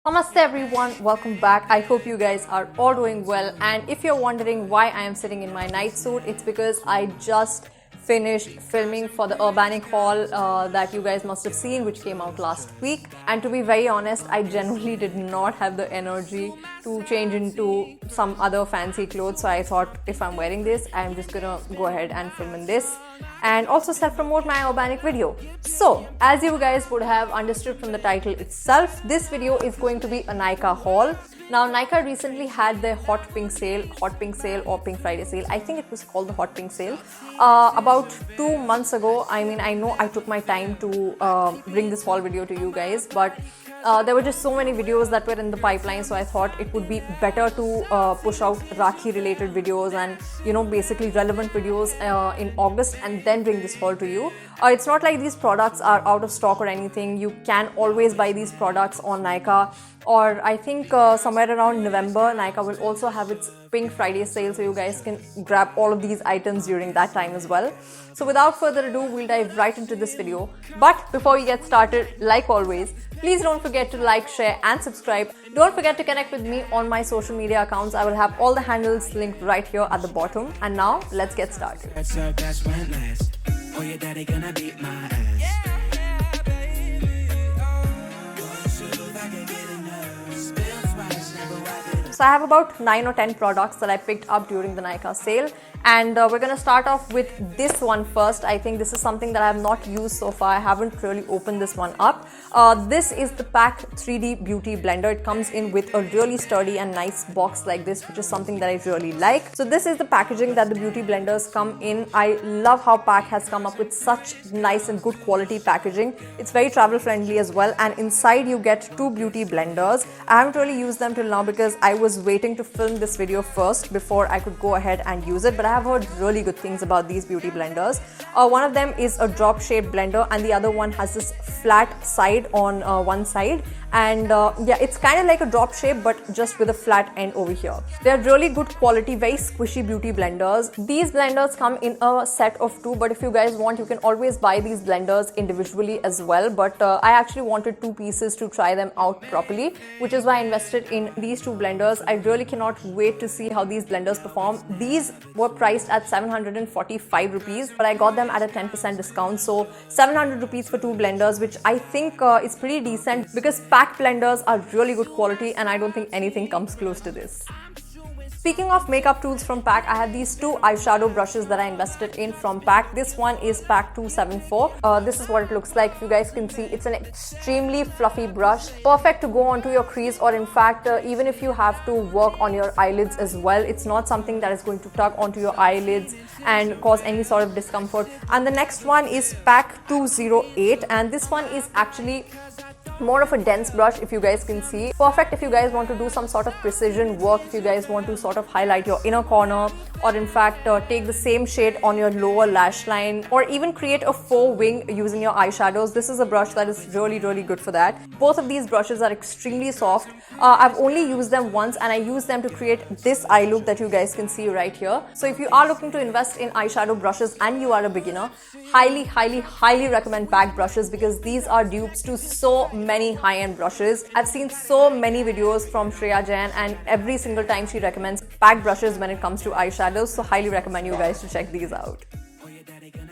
Namaste everyone, welcome back. I hope you guys are all doing well, and if you're wondering why I am sitting in my night suit, it's because I just finished filming for the Urbanic haul that you guys must have seen, which came out last week. And to be very honest, I genuinely did not have the energy to change into some other fancy clothes, so I thought if I'm wearing this, I'm just gonna go ahead and film in this and also self-promote my Urbanic video. So, as you guys would have understood from the title itself, this video is going to be a Nykaa haul. Now, Nykaa recently had their Hot Pink sale or Pink Friday sale. I think it was called the Hot Pink sale. About 2 months ago. I mean, I know I took my time to bring this haul video to you guys, but there were just so many videos that were in the pipeline, so I thought it would be better to push out Rakhi related videos and basically relevant videos in August and then bring this haul to you. It's not like these products are out of stock or anything. You can always buy these products on Nykaa, or I think somewhere around November, Nykaa will also have its Pink Friday sale, so you guys can grab all of these items during that time as well. So without further ado, we'll dive right into this video. But before we get started, like always, please don't forget to like, share and subscribe. Don't forget to connect with me on my social media accounts. I will have all the handles linked right here at the bottom. And now, let's get started. Oh, your daddy gonna beat my ass. So I have about 9 or 10 products that I picked up during the Nykaa sale, and we're gonna start off with this one first. I think this is something that I have not used so far. I haven't really opened this one up. This is the Pack 3D Beauty Blender. It comes in with a really sturdy and nice box like this, which is something that I really like. So this is the packaging that the beauty blenders come in. I love how Pack has come up with such nice and good quality packaging. It's very travel friendly as well, and inside you get 2 beauty blenders. I haven't really used them till now because I was waiting to film this video first before I could go ahead and use it, but I have heard really good things about these beauty blenders. One of them is a drop shaped blender and the other one has this flat side on one side, and yeah, it's kind of like a drop shape but just with a flat end over here. They're really good quality, very squishy beauty blenders. These blenders come in a set of 2, but if you guys want, you can always buy these blenders individually as well, but I actually wanted 2 pieces to try them out properly, which is why I invested in these 2 blenders. I really cannot wait to see how these blenders perform. These were priced at 745 rupees, but I got them at a 10% discount, so 700 rupees for 2 blenders, which I think is pretty decent because Pack blenders are really good quality and I don't think anything comes close to this. Speaking of makeup tools from Pack, I have these 2 eyeshadow brushes that I invested in from Pack. This one is Pack 274. This is what it looks like. If you guys can see, it's an extremely fluffy brush, perfect to go onto your crease, or in fact, even if you have to work on your eyelids as well. It's not something that is going to tug onto your eyelids and cause any sort of discomfort. And the next one is Pack 208, and this one is actually more of a dense brush, if you guys can see. Perfect if you guys want to do some sort of precision work, if you guys want to sort of highlight your inner corner, or in fact take the same shade on your lower lash line, or even create a faux wing using your eyeshadows. This is a brush that is really good for that. Both of these brushes are extremely soft. I've only used them once and I used them to create this eye look that you guys can see right here. So if you are looking to invest in eyeshadow brushes and you are a beginner, highly recommend Pack brushes because these are dupes to so many high-end brushes. I've seen so many videos from Shreya Jain and every single time she recommends Pack brushes when it comes to eyeshadows, so highly recommend you guys to check these out.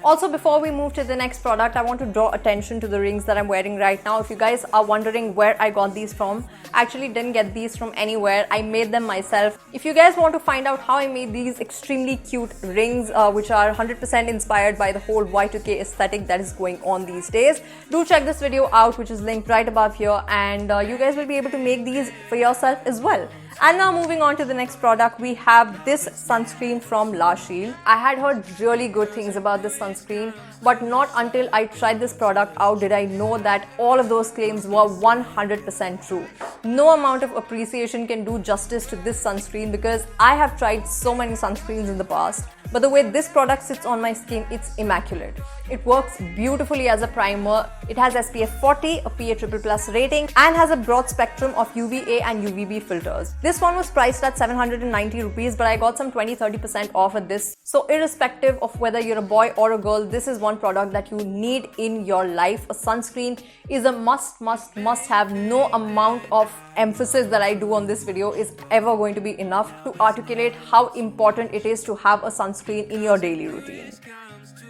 Also, before we move to the next product, I want to draw attention to the rings that I'm wearing right now. If you guys are wondering where I got these from, I actually didn't get these from anywhere. I made them myself. If you guys want to find out how I made these extremely cute rings, which are 100% inspired by the whole Y2K aesthetic that is going on these days, do check this video out, which is linked right above here, and you guys will be able to make these for yourself as well. And now moving on to the next product, we have this sunscreen from La Shield. I had heard really good things about this sunscreen, but not until I tried this product out did I know that all of those claims were 100% true. No amount of appreciation can do justice to this sunscreen because I have tried so many sunscreens in the past, but the way this product sits on my skin, it's immaculate. It works beautifully as a primer. It has SPF 40, a PA++ rating, and has a broad spectrum of UVA and UVB filters. This one was priced at 790 rupees, but I got some 20-30% off at this. So irrespective of whether you're a boy or a girl, this is one product that you need in your life. A sunscreen is a must have. No amount of emphasis that I do on this video is ever going to be enough to articulate how important it is to have a sunscreen in your daily routine.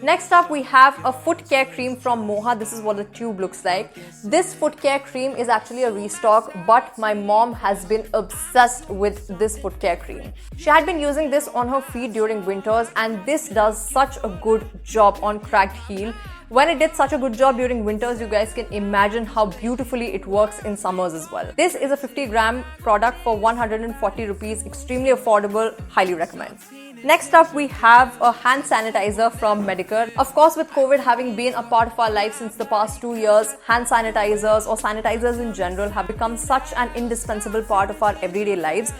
Next up, we have a foot care cream from Moha. This is what the tube looks like. This foot care cream is actually a restock, but my mom has been obsessed with this foot care cream. She had been using this on her feet during winters, and this does such a good job on cracked heel. When it did such a good job during winters, you guys can imagine how beautifully it works in summers as well. This is a 50-gram product for 140 rupees. Extremely affordable. Highly recommend. Next up, we have a hand sanitizer from Medicare. Of course, with COVID having been a part of our life since the past 2 years, hand sanitizers or sanitizers in general have become such an indispensable part of our everyday lives.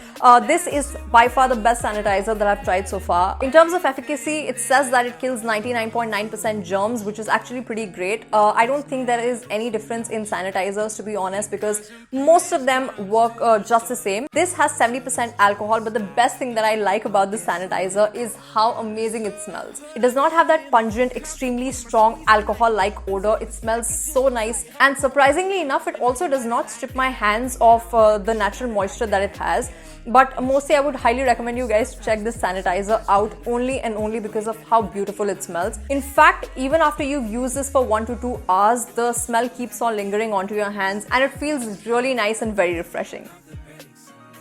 This is by far the best sanitizer that I've tried so far. In terms of efficacy, it says that it kills 99.9% germs, which is actually pretty great. I don't think there is any difference in sanitizers, to be honest, because most of them work just the same. This has 70% alcohol, but the best thing that I like about this sanitizer is how amazing it smells. It does not have that pungent, extremely strong alcohol-like odor. It smells so nice, and surprisingly enough, it also does not strip my hands of the natural moisture that it has. But mostly I would highly recommend you guys to check this sanitizer out only and only because of how beautiful it smells. In fact, even after you've used this for 1 to 2 hours, the smell keeps on lingering onto your hands, and it feels really nice and very refreshing.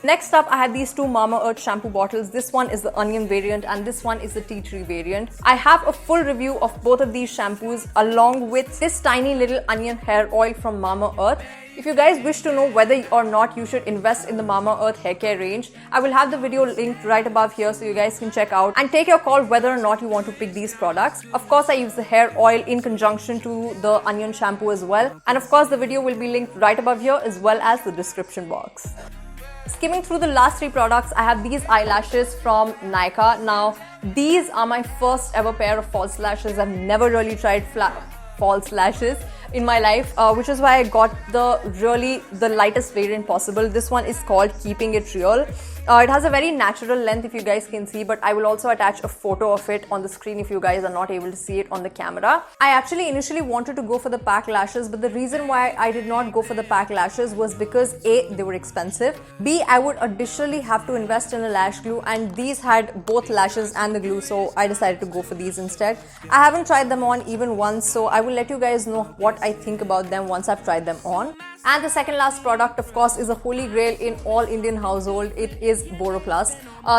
Next up, I have these two Mamaearth shampoo bottles. This one is the onion variant and this one is the tea tree variant. I have a full review of both of these shampoos along with this tiny little onion hair oil from Mamaearth. If you guys wish to know whether or not you should invest in the Mamaearth hair care range, I will have the video linked right above here so you guys can check out and take your call whether or not you want to pick these products. Of course, I use the hair oil in conjunction to the onion shampoo as well. And of course, the video will be linked right above here as well as the description box. Skimming through the last 3 products, I have these eyelashes from Nykaa. Now, these are my first ever pair of false lashes. I've never really tried false lashes in my life, which is why I got the lightest variant possible. This one is called Keeping It Real. It has a very natural length, if you guys can see, but I will also attach a photo of it on the screen if you guys are not able to see it on the camera. I actually initially wanted to go for the pack lashes, but the reason why I did not go for the pack lashes was because A, they were expensive, B, I would additionally have to invest in a lash glue, and these had both lashes and the glue, so I decided to go for these instead. I haven't tried them on even once, so I will let you guys know what I think about them once I've tried them on. And the second last product, of course, is a holy grail in all Indian household. It is Boro Plus.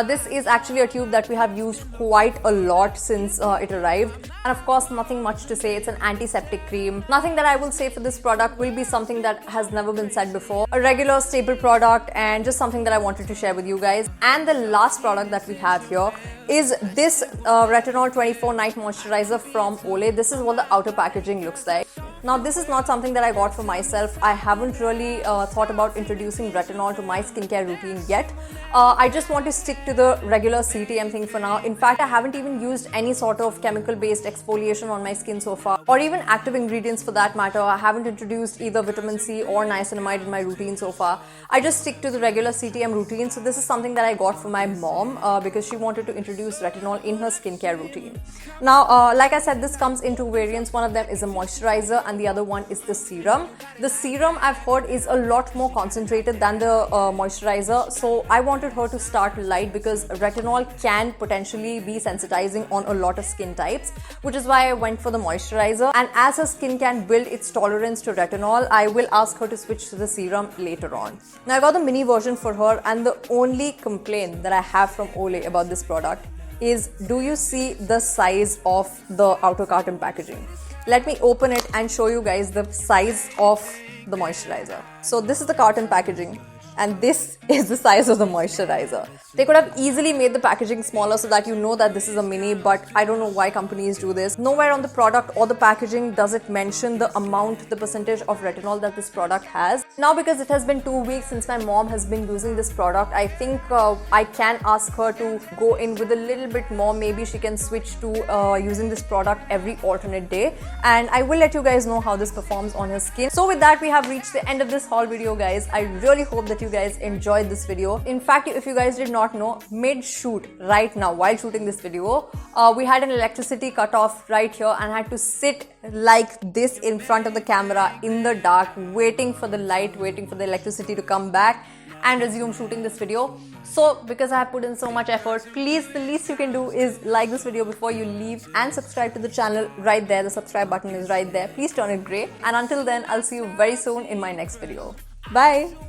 This is actually a tube that we have used quite a lot since it arrived. And of course, nothing much to say. It's an antiseptic cream. Nothing that I will say for this product will be something that has never been said before. A regular staple product and just something that I wanted to share with you guys. And the last product that we have here is this Retinol 24 Night Moisturizer from Olay. This is what the outer packaging looks like. Now, this is not something that I got for myself. I haven't really thought about introducing retinol to my skincare routine yet. I just want to stick to the regular CTM thing for now. In fact, I haven't even used any sort of chemical-based exfoliation on my skin so far, or even active ingredients for that matter. I haven't introduced either vitamin C or niacinamide in my routine so far. I just stick to the regular CTM routine. So this is something that I got for my mom because she wanted to introduce retinol in her skincare routine. Now, like I said, this comes in 2 variants. One of them is a moisturizer and the other one is the serum. The serum, I've heard, is a lot more concentrated than the moisturizer, so I wanted her to start light because retinol can potentially be sensitizing on a lot of skin types, which is why I went for the moisturizer. And as her skin can build its tolerance to retinol, I will ask her to switch to the serum later on. Now, I got the mini version for her, and the only complaint that I have from Olay about this product is, do you see the size of the outer carton packaging? Let me open it and show you guys the size of the moisturizer. So this is the carton packaging and this is the size of the moisturizer. They could have easily made the packaging smaller so that you know that this is a mini, but I don't know why companies do this. Nowhere on the product or the packaging does it mention the amount, the percentage of retinol that this product has. Now, because it has been 2 weeks since my mom has been using this product, I think I can ask her to go in with a little bit more. Maybe she can switch to using this product every alternate day, and I will let you guys know how this performs on her skin. So with that, we have reached the end of this haul video, guys. I really hope that you you guys enjoyed this video. In fact, if you guys did not know, mid-shoot right now, while shooting this video, we had an electricity cut off right here and had to sit like this in front of the camera in the dark, waiting for the light, waiting for the electricity to come back and resume shooting this video. So because I have put in so much effort, please, the least you can do is like this video before you leave and subscribe to the channel right there. The subscribe button is right there. Please turn it grey. And until then, I'll see you very soon in my next video. Bye.